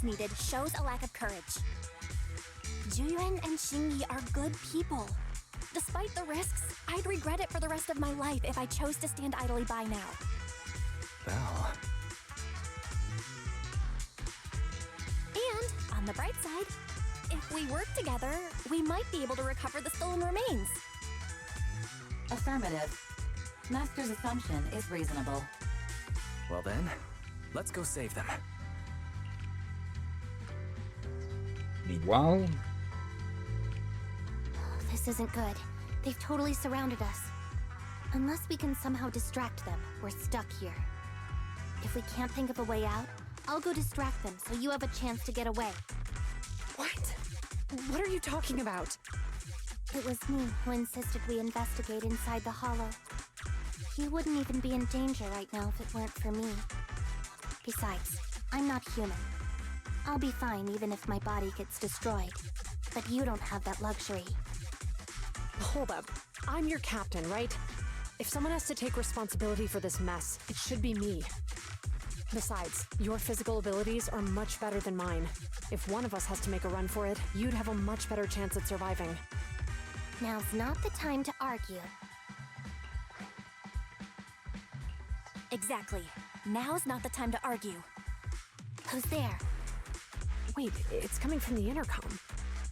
needed shows a lack of courage. Juyuan and Xingyi are good people. Despite the risks, I'd regret it for the rest of my life if I chose to stand idly by now. Belle. And, on the bright side, if we work together, we might be able to recover the stolen remains. Affirmative. Master's assumption is reasonable. Well then, let's go save them. Meanwhile, This isn't good. They've totally surrounded us. Unless we can somehow distract them, we're stuck here. If we can't think of a way out, I'll go distract them so you have a chance to get away. What? What are you talking about? It was me who insisted we investigate inside the hollow. He wouldn't even be in danger right now if it weren't for me. Besides, I'm not human. I'll be fine even if my body gets destroyed. But you don't have that luxury. Hold up. I'm your captain, right? If someone has to take responsibility for this mess, it should be me. Besides, your physical abilities are much better than mine. If one of us has to make a run for it, you'd have a much better chance at surviving. Now's not the time to argue. Exactly. Now's not the time to argue. Who's there? Wait, it's coming from the intercom.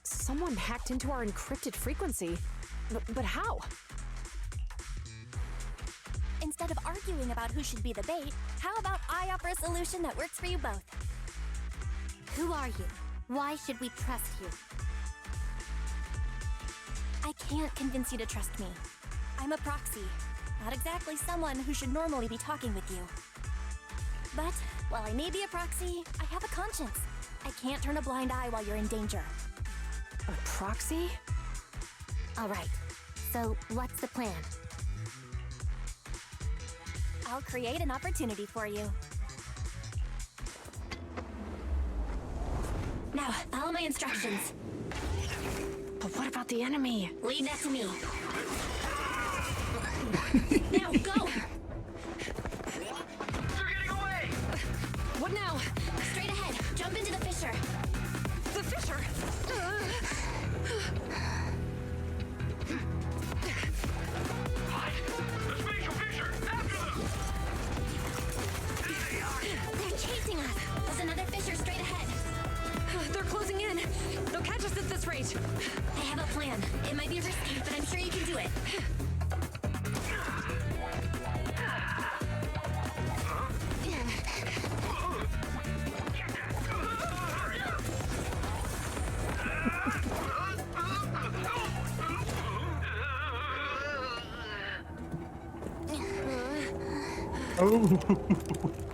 Someone hacked into our encrypted frequency. But how? Instead of arguing about who should be the bait, how about I offer a solution that works for you both? Who are you? Why should we trust you? I can't convince you to trust me. I'm a proxy, not exactly someone who should normally be talking with you. But while I may be a proxy, I have a conscience. I can't turn a blind eye while you're in danger. A proxy? All right, so what's the plan? I'll create an opportunity for you. Now, follow my instructions. But what about the enemy? Leave that to me. Now, go! They're getting away! What now? Straight ahead, jump into the fissure. The fissure! The spatial fissure! After them! There they are! They're chasing us. There's another fissure straight ahead. They're closing in. They'll catch us at this rate. I have a plan. It might be risky, but I'm sure you can do it. oh,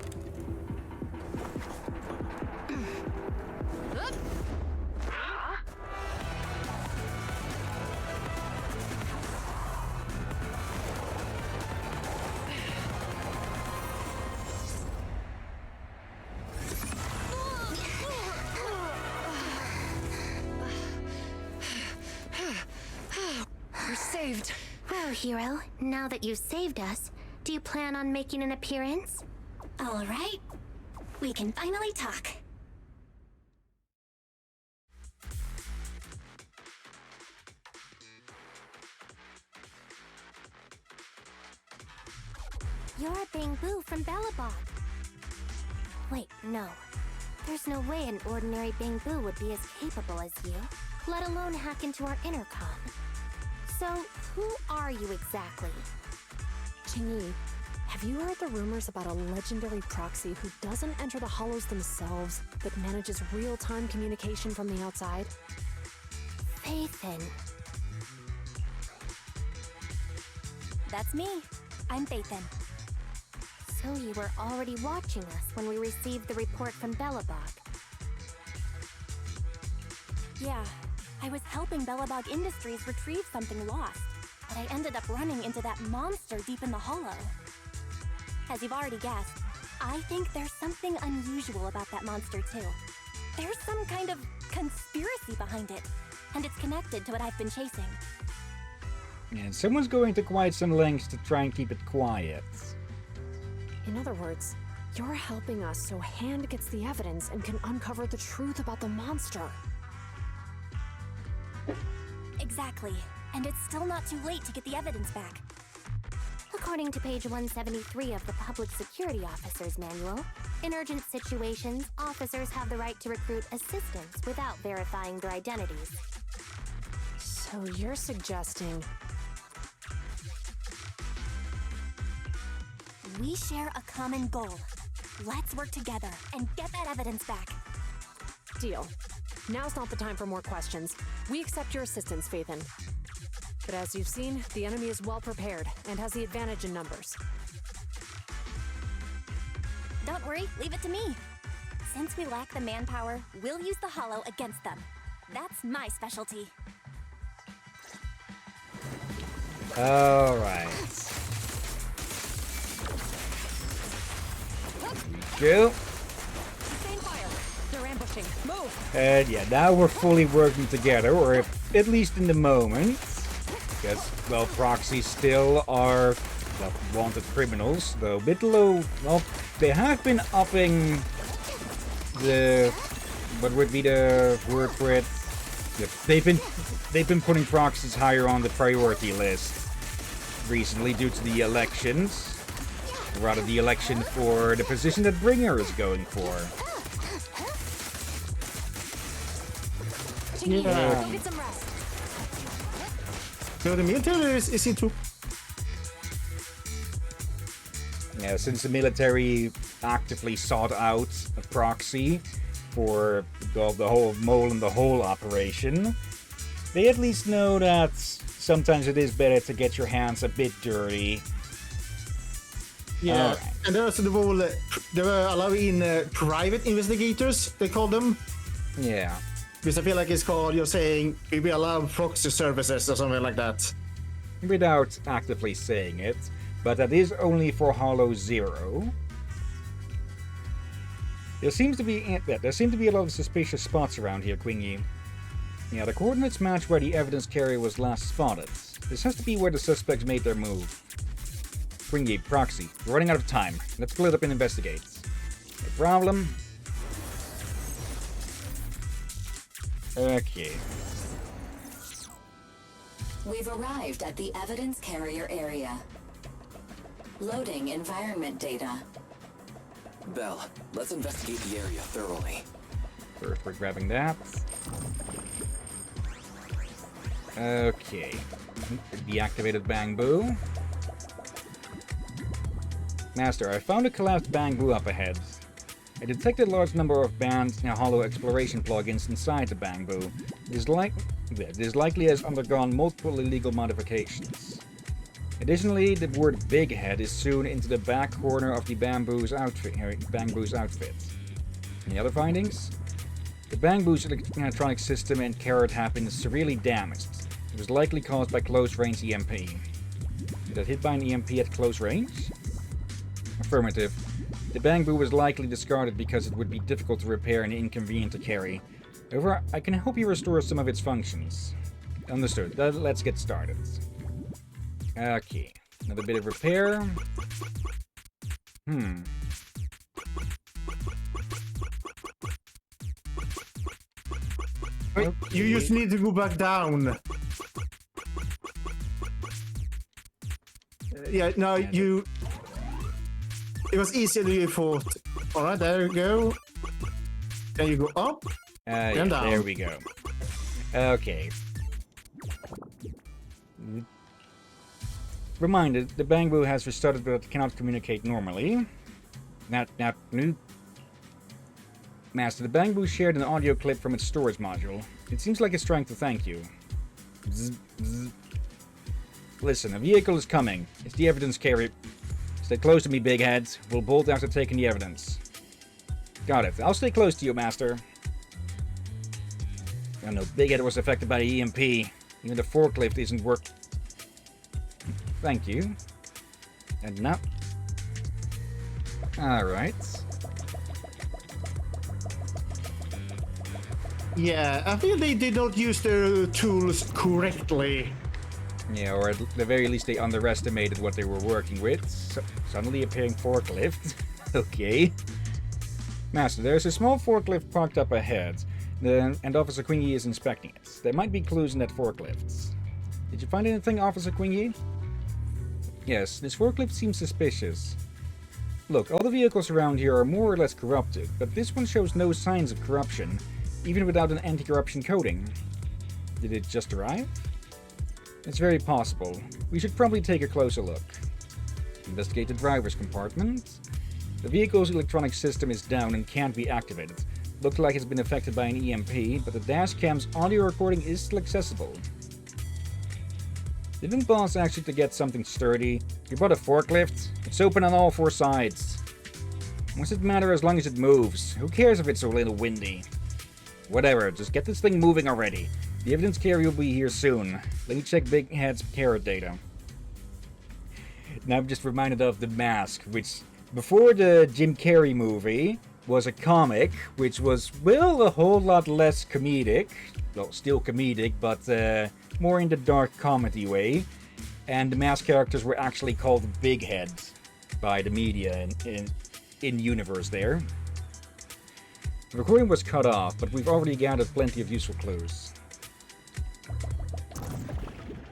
We're saved. Well, hero, now that you've saved us, do you plan on making an appearance? All right. We can finally talk. You're Bangbu from Bellabog. Wait, no. There's no way an ordinary Bangbu would be as capable as you, let alone hack into our intercom. So, who are you exactly? Jingyi, have you heard the rumors about a legendary proxy who doesn't enter the hollows themselves, but manages real-time communication from the outside? Faithin. That's me. I'm Faithin. So you were already watching us when we received the report from Bellabog. Yeah, I was helping Bellabog Industries retrieve something lost, but I ended up running into that monster deep in the hollow. As you've already guessed, I think there's something unusual about that monster too. There's some kind of conspiracy behind it, and it's connected to what I've been chasing. and someone's going to quite some lengths to try and keep it quiet. In other words, You're helping us so Hand gets the evidence and can uncover the truth about the monster. Exactly. And it's still not too late to get the evidence back. According to page 173 of the Public Security Officer's Manual, in urgent situations, officers have the right to recruit assistants without verifying their identities. So you're suggesting... We share a common goal. Let's work together and get that evidence back. Deal. Now's not the time for more questions. We accept your assistance, Phaethon. But as you've seen, the enemy is well prepared and has the advantage in numbers. Don't worry, leave it to me. Since we lack the manpower, we'll use the Hollow against them. That's my specialty. All right. Go. Sustain fire. They're ambushing. Move. And yeah, now we're fully working together, or at least in the moment. Because, well, proxies still are, well, wanted criminals, though a bit low. Well, they have been upping the, what would be the word for it? Yeah, they've been putting proxies higher on the priority list recently due to the elections. Or rather, the election for the position that Bringer is going for. Yeah. Go get some rest. No, the military is into. Yeah, since the military actively sought out a proxy for the whole mole in the hole operation, they at least know that sometimes it is better to get your hands a bit dirty. Yeah, Alright. and there's the whole. They were allowing private investigators. They call them. Yeah. Because I feel like it's called. You're saying we will allow proxy services or something like that. Without actively saying it, but that is only for Hollow Zero. There seem to be a lot of suspicious spots around here, Quingy. Yeah, the coordinates match where the evidence carrier was last spotted. This has to be where the suspects made their move. Quingy, Proxy, we're running out of time. Let's split up and investigate. No problem. Okay. We've arrived at the evidence carrier area. Loading environment data. Bell, let's investigate the area thoroughly. First, we're grabbing that. Okay. Deactivated Bamboo. Master, I found a collapsed Bamboo up ahead. I detected a large number of banned hollow exploration plugins inside the Bamboo. It is likely has undergone multiple illegal modifications. Additionally, the word Big Head is sewn into the back corner of the Bamboo's outfit. Any other findings? The Bamboo's electronic system and carrot have been severely damaged. It was likely caused by close-range EMP. Was that hit by an EMP at close range? Affirmative. The Bamboo was likely discarded because it would be difficult to repair and inconvenient to carry. However, I can help you restore some of its functions. Understood. Let's get started. Okay. Another bit of repair. Wait, you just need to go back down. Yeah, no, you. It was easier than you thought. Alright, there you go. Then you go up. Yeah, down. there we go. Okay. Reminded, the Bamboo has restarted but cannot communicate normally. Master, the Bamboo shared an audio clip from its storage module. It seems like it's trying to thank you. Bzz, bzz. Listen, a vehicle is coming. It's the evidence carrier. Stay close to me, big heads. We'll bolt after taking the evidence. Got it. I'll stay close to you, Master. I know Big Head was affected by the EMP. Even the forklift isn't work. Thank you. And now. Alright. Yeah, I feel they did not use their tools correctly. Yeah, or at the very least they underestimated what they were working with. Suddenly appearing forklift. Okay. Master, there's a small forklift parked up ahead, and Officer Quingy is inspecting it. There might be clues in that forklift. Did you find anything, Officer Quingy? Yes, this forklift seems suspicious. Look, all the vehicles around here are more or less corrupted, but this one shows no signs of corruption, even without an anti-corruption coating. Did it just arrive? It's very possible. We should probably take a closer look. Investigate the driver's compartment. The vehicle's electronic system is down and can't be activated. Looks like it's been affected by an EMP, but the dash cam's audio recording is still accessible. Didn't boss ask you to get something sturdy? You bought a forklift? It's open on all 4 sides. What's it matter as long as it moves? Who cares if it's a little windy? Whatever, just get this thing moving already. The evidence carrier will be here soon. Let me check Big Head's carrot data. Now I'm just reminded of The Mask, which before the Jim Carrey movie was a comic, which was, well, a whole lot less comedic. Well, still comedic, but more in the dark comedy way. And the Mask characters were actually called Big Heads by the media in universe there. The recording was cut off, but we've already gathered plenty of useful clues.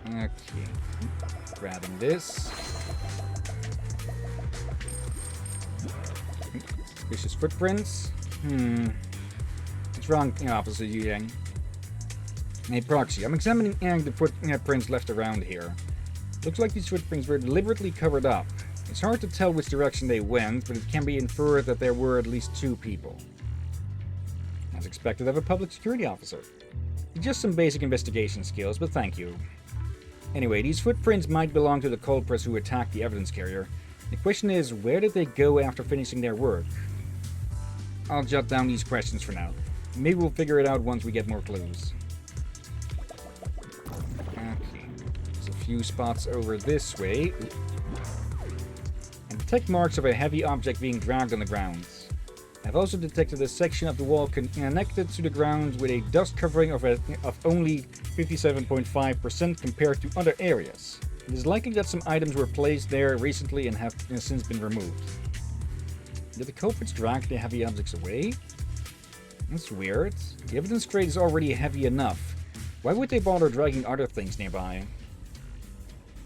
Okay. Grabbing this. Suspicious footprints. What's wrong, Officer Yang? Hey, Proxy, I'm examining the footprints left around here. Looks like these footprints were deliberately covered up. It's hard to tell which direction they went, but it can be inferred that there were at least 2 people. As expected of a public security officer. Just some basic investigation skills, but thank you. Anyway, these footprints might belong to the culprits who attacked the evidence carrier. The question is, where did they go after finishing their work? I'll jot down these questions for now. Maybe we'll figure it out once we get more clues. Okay. There's a few spots over this way. And detect marks of a heavy object being dragged on the ground. I've also detected a section of the wall connected to the ground with a dust covering of only 57.5% compared to other areas. It is likely that some items were placed there recently and have since been removed. Did the culprits drag the heavy objects away? That's weird. The evidence crate is already heavy enough. Why would they bother dragging other things nearby?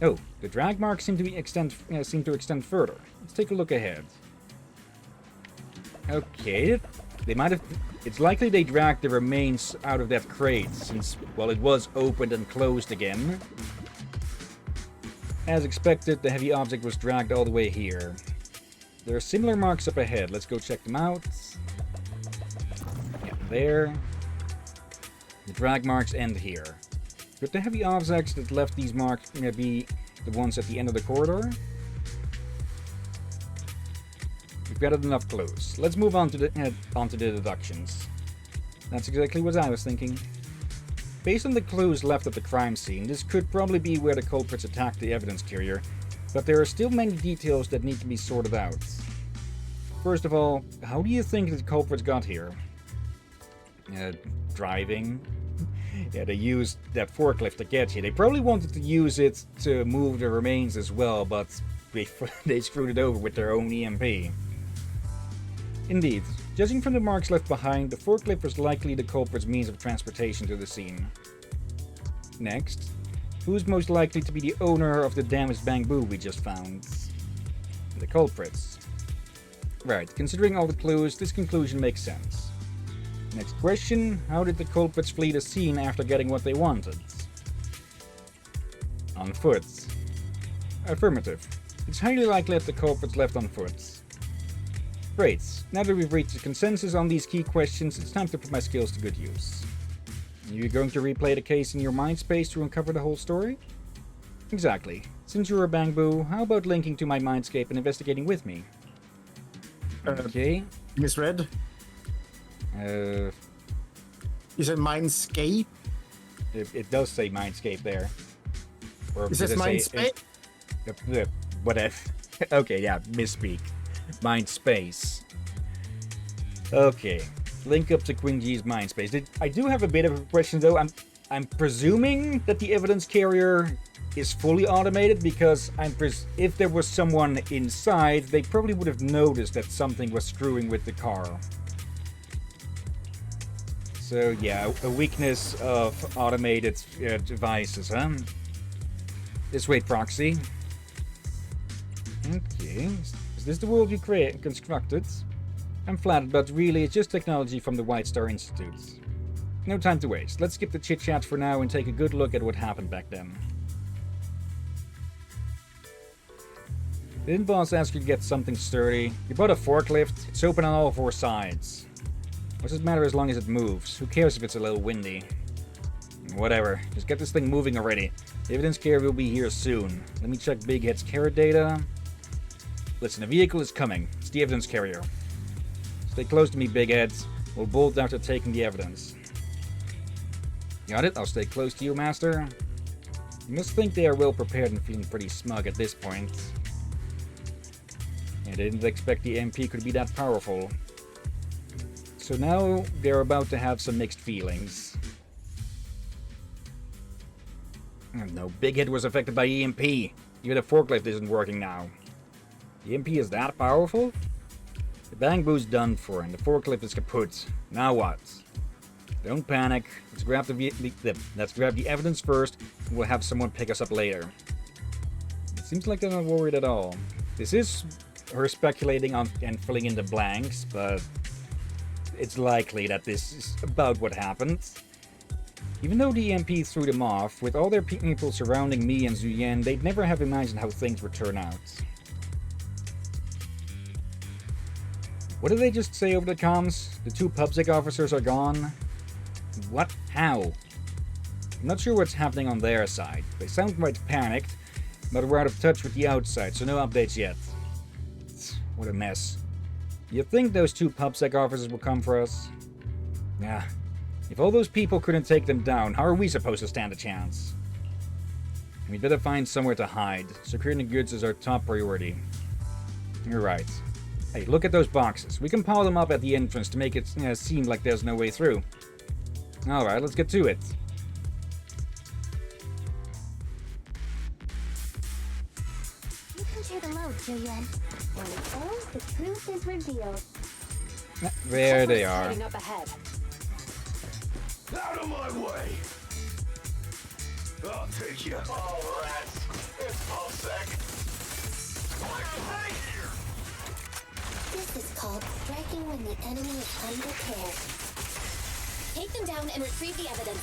Oh, the drag marks seem to extend further. Let's take a look ahead. Okay, they might have... It's likely they dragged the remains out of that crate, since, well, it was opened and closed again. As expected, the heavy object was dragged all the way here. There are similar marks up ahead. Let's go check them out. Yeah, there. The drag marks end here. Could the heavy objects that left these marks be the ones at the end of the corridor? We've gathered enough clues. Let's move on to the deductions. That's exactly what I was thinking. Based on the clues left at the crime scene, this could probably be where the culprits attacked the evidence carrier, but there are still many details that need to be sorted out. First of all, how do you think the culprits got here? Driving? Yeah, they used that forklift to get here. They probably wanted to use it to move the remains as well, but they screwed it over with their own EMP. Indeed, judging from the marks left behind, the forklift was likely the culprit's means of transportation to the scene. Next, who's most likely to be the owner of the damaged bamboo we just found? The culprits. Right, considering all the clues, this conclusion makes sense. Next question, how did the culprits flee the scene after getting what they wanted? On foot. Affirmative. It's highly likely that the culprits left on foot. Great, now that we've reached a consensus on these key questions, it's time to put my skills to good use. Are you going to replay the case in your mind space to uncover the whole story? Exactly. Since you're a bamboo, how about linking to my mindscape and investigating with me? Okay. Misread? You said Mindscape? It does say Mindscape there. Or It says Mindspace? Whatever. Okay, yeah, misspeak. Mindspace. Okay. Link up to Quingy's Mindspace. I do have a bit of a question though. I'm presuming that the evidence carrier is fully automated because if there was someone inside, they probably would have noticed that something was screwing with the car. So yeah, a weakness of automated devices, huh? This way, Proxy. Okay, is this the world you constructed? I'm flattered, but really it's just technology from the White Star Institute. No time to waste. Let's skip the chit-chat for now and take a good look at what happened back then. Didn't boss ask you to get something sturdy? You bought a forklift. It's open on all 4 sides. What does it matter as long as it moves? Who cares if it's a little windy? Whatever. Just get this thing moving already. The evidence carrier will be here soon. Let me check Big Head's carrot data. Listen, a vehicle is coming. It's the evidence carrier. Stay close to me, Big Head. We'll bolt after taking the evidence. Got it? I'll stay close to you, Master. You must think they are well prepared and feeling pretty smug at this point. I didn't expect the MP could be that powerful. So now they're about to have some mixed feelings. No, Big Head was affected by EMP. Even the forklift isn't working now. The EMP is that powerful? The bang boo's done for and the forklift is kaput. Now what? Don't panic. Let's grab the evidence first and we'll have someone pick us up later. It seems like they're not worried at all. This is her speculating on and filling in the blanks, but it's likely that this is about what happened. Even though the EMP threw them off, with all their people surrounding me and Zuyen, they'd never have imagined how things would turn out. What did they just say over the comms? The 2 PubSec officers are gone? What? How? I'm not sure what's happening on their side. They sound quite panicked, but we're out of touch with the outside, so no updates yet. What a mess. You think those 2 PubSec officers will come for us? Nah. If all those people couldn't take them down, how are we supposed to stand a chance? We'd better find somewhere to hide. Securing the goods is our top priority. You're right. Hey, look at those boxes. We can pile them up at the entrance to make it seem like there's no way through. Alright, let's get to it. You can share the load, Julian. When it's all, the truth is revealed. There they are. Heading up ahead. Out of my way! I'll take you. All rats. It's PubSec. This is called striking when the enemy is unprepared. Take them down and retrieve the evidence.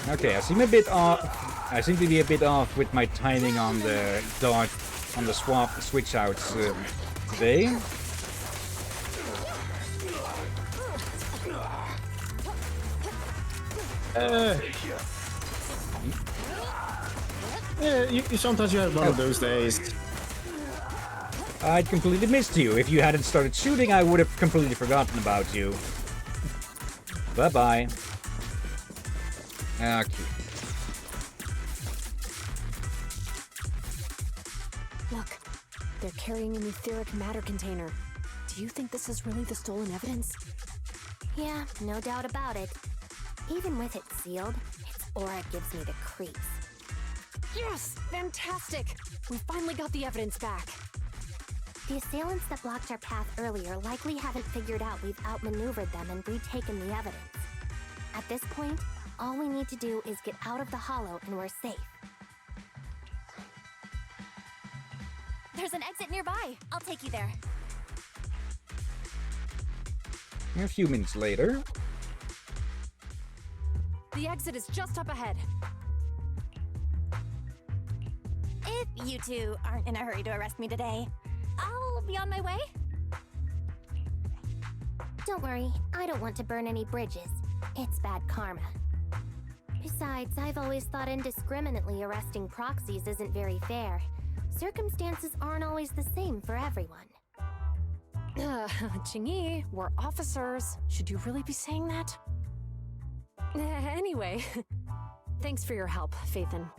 Okay, I seem a bit off. I seem to be a bit off with my timing on the dodge, on the switch outs today. Yeah, sometimes you have one of those days. I'd completely missed you. If you hadn't started shooting, I would have completely forgotten about you. Bye-bye. Okay. Look, they're carrying an etheric matter container. Do you think this is really the stolen evidence? Yeah, no doubt about it. Even with it sealed, its aura gives me the creeps. Yes! Fantastic! We finally got the evidence back. The assailants that blocked our path earlier likely haven't figured out we've outmaneuvered them and retaken the evidence. At this point, all we need to do is get out of the hollow and we're safe. There's an exit nearby. I'll take you there. A few minutes later. The exit is just up ahead. If you two aren't in a hurry to arrest me today, I'll be on my way. Don't worry, I don't want to burn any bridges. It's bad karma. Besides, I've always thought indiscriminately arresting proxies isn't very fair. Circumstances aren't always the same for everyone. Chingy, we're officers. Should you really be saying that? Anyway, thanks for your help, Phaethon.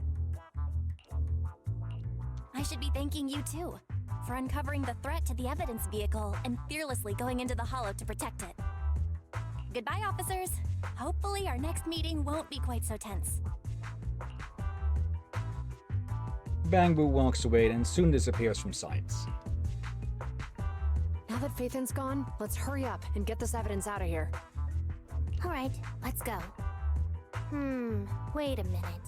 I should be thanking you too, for uncovering the threat to the evidence vehicle and fearlessly going into the hollow to protect it. Goodbye, officers. Hopefully our next meeting won't be quite so tense. Bangbu walks away and soon disappears from sight. Now that Phaethan's gone, let's hurry up and get this evidence out of here. All right, let's go. Wait a minute.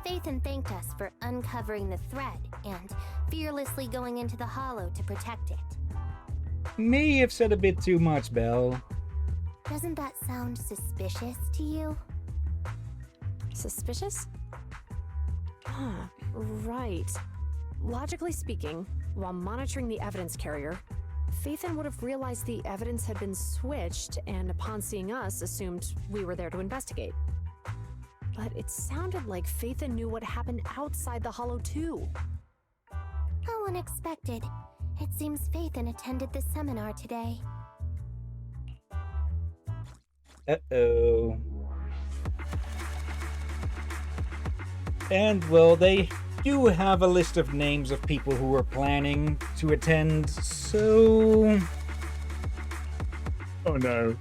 Phaethan thanked us for uncovering the thread and fearlessly going into the hollow to protect it. May have said a bit too much, Belle. Doesn't that sound suspicious to you? Suspicious? Right. Logically speaking, while monitoring the evidence carrier, Phaethan would have realized the evidence had been switched and upon seeing us assumed we were there to investigate. But it sounded like Phaethan knew what happened outside the hollow too. How unexpected. It seems Phaethan attended the seminar today. Uh-oh. And, well, they do have a list of names of people who are planning to attend, so... Oh no.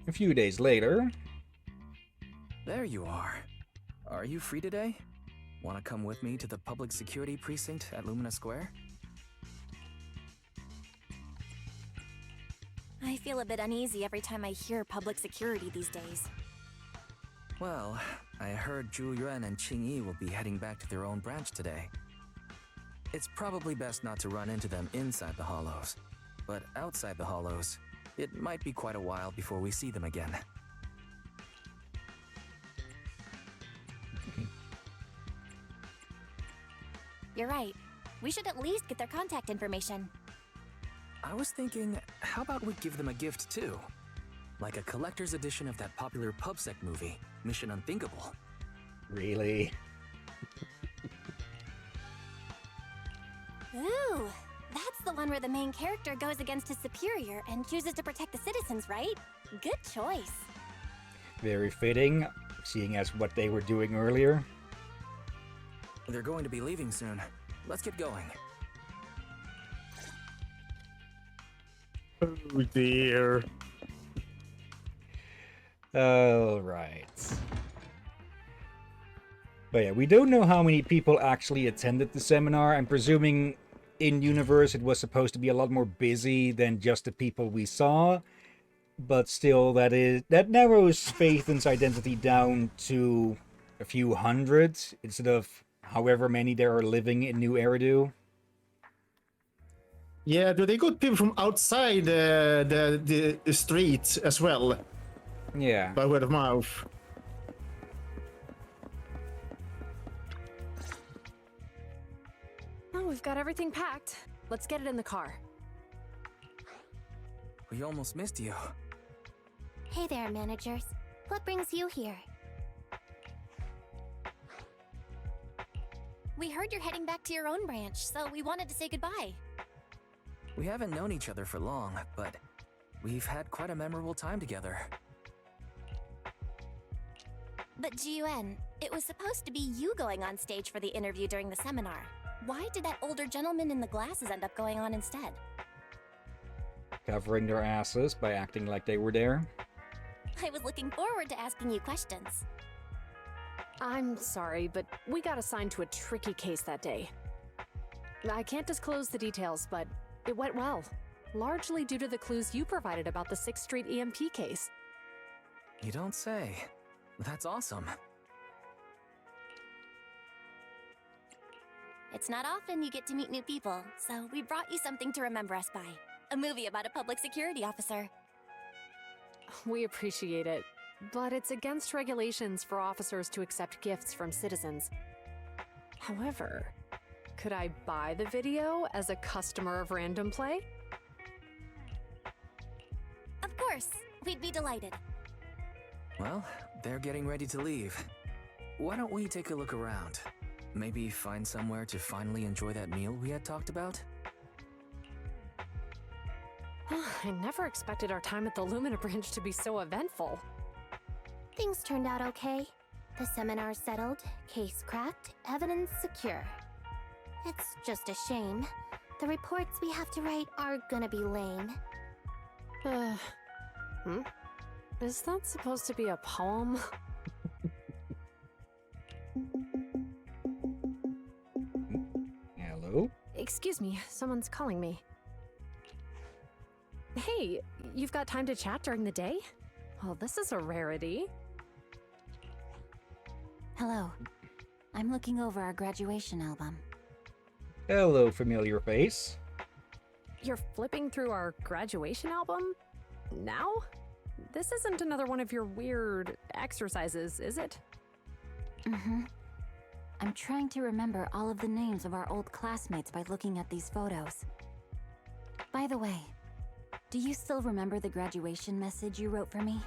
A few days later... There you are. Are you free today? Want to come with me to the public security precinct at Lumina Square? I feel a bit uneasy every time I hear public security these days. Well, I heard Zhu Yuan and Qing Yi will be heading back to their own branch today. It's probably best not to run into them inside the hollows. But outside the hollows, it might be quite a while before we see them again. You're right. We should at least get their contact information. I was thinking, how about we give them a gift too? Like a collector's edition of that popular PubSec movie, Mission Unthinkable. Really? Ooh, that's the one where the main character goes against his superior and chooses to protect the citizens, right? Good choice. Very fitting, seeing as what they were doing earlier. They're going to be leaving soon. Let's get going. Oh dear. Alright. But yeah, we don't know how many people actually attended the seminar. I'm presuming in-universe it was supposed to be a lot more busy than just the people we saw. But still, that narrows Phaethan's identity down to a few hundred instead of however many there are living in New Eridu. Yeah, do they got people from outside the street as well? Yeah. By word of mouth. Oh, we've got everything packed. Let's get it in the car. We almost missed you. Hey there, managers. What brings you here? We heard you're heading back to your own branch, so we wanted to say goodbye. We haven't known each other for long, but we've had quite a memorable time together. But Jiuan, it was supposed to be you going on stage for the interview during the seminar. Why did that older gentleman in the glasses end up going on instead? Covering their asses by acting like they were there. I was looking forward to asking you questions. I'm sorry, but we got assigned to a tricky case that day. I can't disclose the details, but it went well. Largely due to the clues you provided about the 6th Street EMP case. You don't say. That's awesome. It's not often you get to meet new people, so we brought you something to remember us by. A movie about a public security officer. We appreciate it, but it's against regulations for officers to accept gifts from citizens. However, could I buy the video as a customer of Random Play? Of course, we'd be delighted. Well, they're getting ready to leave. Why don't we take a look around? Maybe find somewhere to finally enjoy that meal we had talked about? I never expected our time at the Lumina branch to be so eventful. Things turned out okay. The seminar's settled, case cracked, evidence secure. It's just a shame. The reports we have to write are gonna be lame. Is that supposed to be a poem? Hello? Excuse me, someone's calling me. Hey, you've got time to chat during the day? Well, this is a rarity. Hello. I'm looking over our graduation album. Hello, familiar face. You're flipping through our graduation album? Now? This isn't another one of your weird exercises, is it? Mm-hmm. I'm trying to remember all of the names of our old classmates by looking at these photos. By the way, do you still remember the graduation message you wrote for me?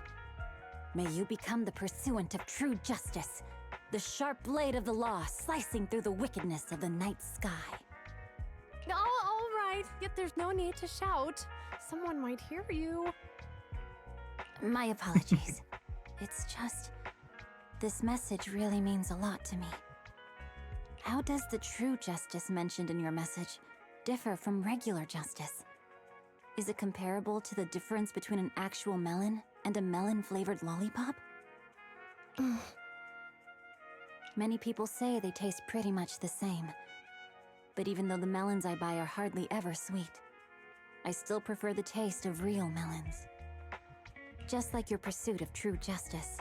May you become the pursuant of true justice, the sharp blade of the law slicing through the wickedness of the night sky. Oh, all right. Yet there's no need to shout. Someone might hear you. My apologies. It's just, this message really means a lot to me. How does the true justice mentioned in your message differ from regular justice? Is it comparable to the difference between an actual melon and a melon-flavored lollipop? Many people say they taste pretty much the same. But even though the melons I buy are hardly ever sweet, I still prefer the taste of real melons. Just like your pursuit of true justice,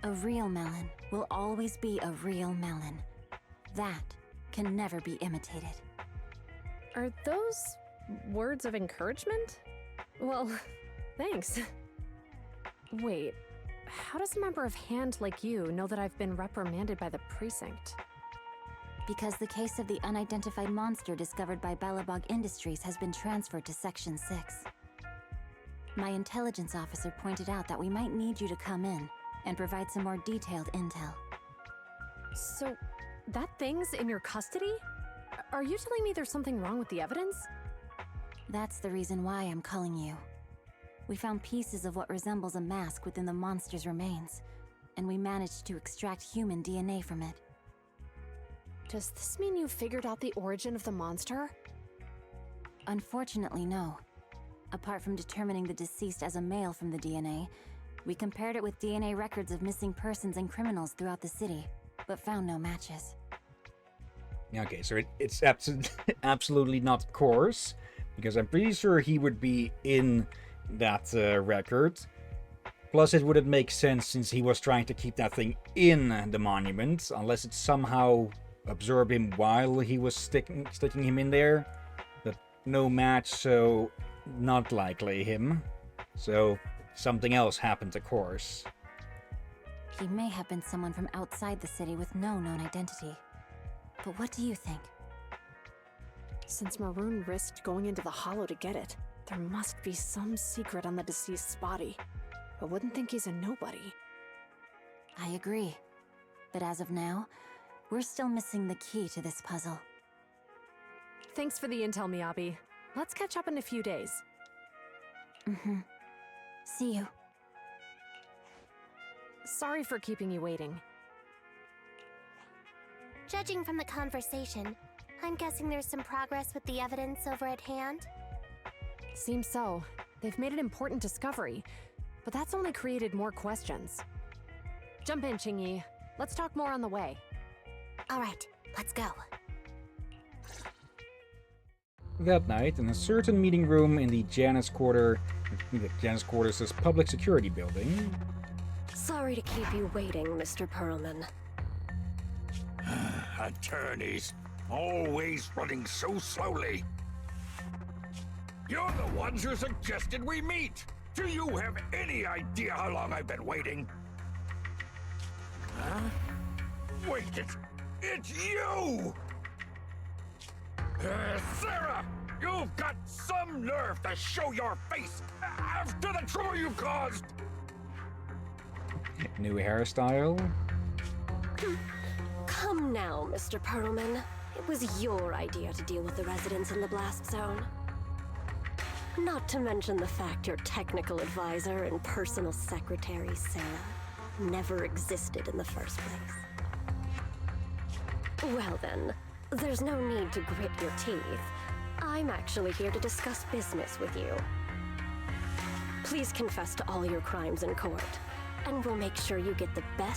a real melon will always be a real melon. That can never be imitated. Are those words of encouragement? Well, thanks. Wait, how does a member of Hand like you know that I've been reprimanded by the precinct? Because the case of the unidentified monster discovered by Belobog Industries has been transferred to Section 6. My intelligence officer pointed out that we might need you to come in and provide some more detailed intel. So, that thing's in your custody? Are you telling me there's something wrong with the evidence? That's the reason why I'm calling you. We found pieces of what resembles a mask within the monster's remains, and we managed to extract human DNA from it. Does this mean you figured out the origin of the monster? Unfortunately, no. Apart from determining the deceased as a male from the DNA, we compared it with DNA records of missing persons and criminals throughout the city, but found no matches. Okay, so it's absolutely not coarse, because I'm pretty sure he would be in that record. Plus, it wouldn't make sense since he was trying to keep that thing in the monument, unless it somehow absorbed him while he was sticking him in there. But no match, so not likely him. So something else happened, of course. He may have been someone from outside the city with no known identity. But what do you think? Since Maroon risked going into the Hollow to get it, there must be some secret on the deceased's body. I wouldn't think he's a nobody. I agree. But as of now, we're still missing the key to this puzzle. Thanks for the intel, Miyabi. Let's catch up in a few days. Mm-hmm. See you. Sorry for keeping you waiting. Judging from the conversation, I'm guessing there's some progress with the evidence over at Hand? Seems so. They've made an important discovery, but that's only created more questions. Jump in, Qingyi. Let's talk more on the way. All right, let's go. That night, in a certain meeting room in the Janus Quarters' public security building. Sorry to keep you waiting, Mr. Perlman. Attorneys, always running so slowly. You're the ones who suggested we meet. Do you have any idea how long I've been waiting? Huh? Wait, it's you! Sarah! You've got some nerve to show your face after the trouble you caused! New hairstyle. Come now, Mr. Perlman. It was your idea to deal with the residents in the blast zone. Not to mention the fact your technical advisor and personal secretary, Sarah, never existed in the first place. Well then, there's no need to grit your teeth. I'm actually here to discuss business with you. Please confess to all your crimes in court, and we'll make sure you get the best